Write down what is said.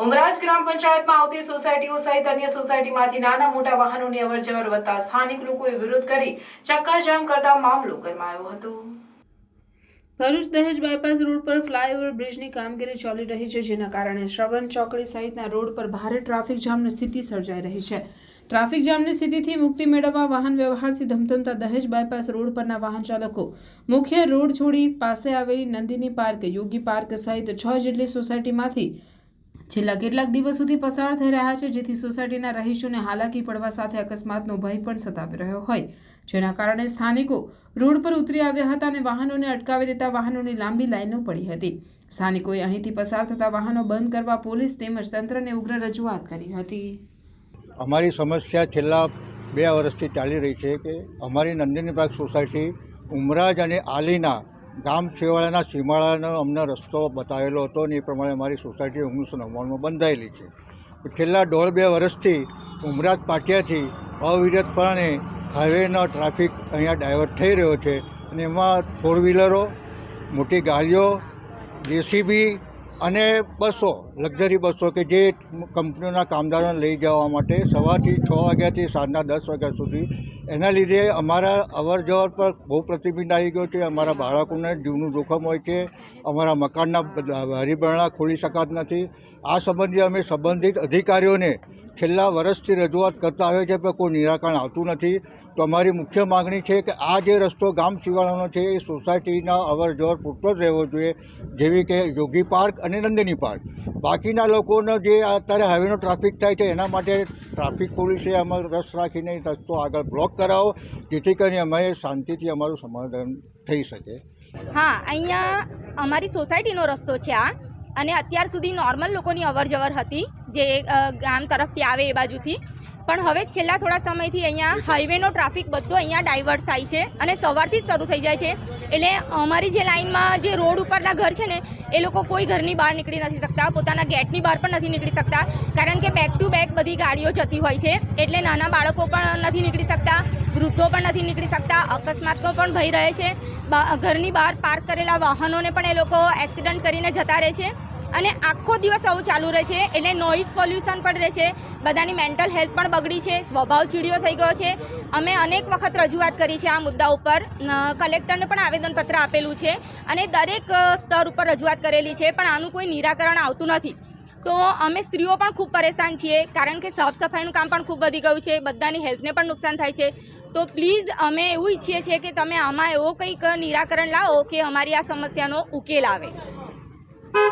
ઉમરાજ ગ્રામ પંચાયતમાં આવતી સોસાયટીઓ સહિત અન્ય સોસાયટીમાંથી નાના મોટા વાહનોની અવરજવર વધતા સ્થાનિક લોકોએ વિરોધ કરી ચક્કાજામ કરતા મામલો ગરમાયો હતો। ભરૂચ દહેજ બાયપાસ રોડ પર ફ્લાયઓવર બ્રિજની કામગીરી ચાલી રહી છે, જેના કારણે શ્રવણ ચોકડી સહિતના રોડ પર ભારે ટ્રાફિક જામની સ્થિતિ સર્જાઈ રહી છે। ટ્રાફિક જામની સ્થિતિથી મુક્તિ મેળવવા વાહન વ્યવહારથી ધમધમતા દહેજ બાયપાસ રોડ પરના વાહન ચાલકો મુખ્ય રોડ છોડી પાસે આવેલી નંદિની પાર્ક, યોગી પાર્ક સહિત 6 જેટલી સોસાયટીમાંથી છેલ્લા કેટલાક દિવસોથી પસાર થઈ રહ્યા છે, જેથી સોસાયટીના રહીશોને હાલાકી પડવા સાથે અકસ્માતનો ભય પણ સતાવી રહ્યો હોય, જેના કારણે સ્થાનિકો રોડ પર ઉતરી આવ્યા હતા અને વાહનોને અટકાવી દેતા વાહનોની લાંબી લાઈનો પડી હતી। સ્થાનિકોએ અહીંથી પસાર થતા વાહનો બંધ કરવા પોલીસ તેમજ તંત્રને ઉગ્ર રજૂઆત કરી હતી। અમારી સમસ્યા છેલ્લા 2 વર્ષથી ચાલી રહી છે કે અમારી નંદિની પાર્ક સોસાયટી ઉમરાજ અને આલીના ગામ છેવાડાના સીમાડાનો અમને રસ્તો બતાવેલો હતો અને એ પ્રમાણે અમારી સોસાયટી 1999માં બંધાયેલી છે। છેલ્લા 1.5-2 વર્ષથી ઉમરાજ પાટિયાથી અવિરતપણે હાઈવેનો ટ્રાફિક અહીંયા ડાયવર્ટ થઈ રહ્યો છે અને એમાં 4 વ્હીલરો, મોટી ગાડીઓ, જેસીબી અને બસો, લક્ઝરી બસો કે જે કંપનીઓના કામદારોને લઈ જવા માટે સવારથી 6 વાગ્યાથી સાંજના 10 વાગ્યા સુધી, એના લીધે અમારા અવર જવર પર બહુ પ્રતિબંધ આવી ગયો છે। અમારા બાળકોને જીવનું જોખમ હોય છે, અમારા મકાનના હરીબરણા ખોલી શકાતા નથી। આ સંબંધે અમે સંબંધિત અધિકારીઓને છેલ્લા વર્ષથી રજૂઆત કરતા આવ્યા છે, પણ કોઈ નિરાકરણ આવતું નથી। તો અમારી મુખ્ય માગણી છે કે આ જે રસ્તો ગામ સિવાળાનો છે એ સોસાયટીના અવર જવર પૂરતો જ રહેવો જોઈએ, જેવી કે યોગી પાર્ક અને નંદિની પાર્ક। બાકીના લોકોનો જે અત્યારે હાઈવેનો ટ્રાફિક થાય છે એના માટે ટ્રાફિક પોલીસે અમારો રસ રાખીને રસ્તો આગળ બ્લોક કરાવો, જેથી કરીને અમે શાંતિથી અમારું સમાધાન થઈ શકે। હા, અહીંયા અમારી સોસાયટીનો રસ્તો છે આ, અને અત્યાર સુધી નોર્મલ લોકોની અવર જવર હતી જે ગામ તરફથી આવે એ બાજુથી, પણ હવે છેલ્લા થોડા સમયથી અહીંયા હાઈવેનો ટ્રાફિક બધો અહીંયા ડાયવર્ટ થાય છે અને સવારથી જ શરૂ થઈ જાય છે। એટલે અમારી જે લાઇનમાં જે રોડ ઉપરના ઘર છે ને એ લોકો કોઈ ઘરની બહાર નીકળી નથી શકતા, પોતાના ગેટની બહાર પણ નથી નીકળી શકતા, કારણ કે બેક ટુ બેક બધી ગાડીઓ જતી હોય છે। એટલે નાના બાળકો પણ નથી નીકળી શકતા, વૃદ્ધો પણ નથી નીકળી શકતા, અકસ્માતનો પણ ભય રહે છે। ઘરની બહાર પાર્ક કરેલા વાહનોને પણ એ લોકો એક્સિડન્ટ કરીને જતા રહે છે અને આખો દિવસ આવું ચાલુ રહે છે। એટલે નોઇઝ પોલ્યુશન પણ રહે છે, બધાની મેન્ટલ હેલ્થ પણ બગડી છે, સ્વભાવ ચીડિયો થઈ ગયો છે। અમે અનેક વખત રજૂઆત કરી છે આ મુદ્દા ઉપર, કલેક્ટરને પણ આવેદનપત્ર આપેલું છે અને દરેક સ્તર ઉપર રજૂઆત કરેલી છે, પણ આનું કોઈ નિરાકરણ આવતું નથી। તો અમે સ્ત્રીઓ પણ ખૂબ પરેશાન છીએ, કારણ કે સાફ સફાઈનું કામ પણ ખૂબ વધી ગયું છે, બધાની હેલ્થને પણ નુકસાન થાય છે। તો પ્લીઝ અમે એવું ઈચ્છીએ છીએ કે તમે આમાં એવો કંઈક નિરાકરણ લાવો કે અમારી આ સમસ્યાનો ઉકેલ આવે।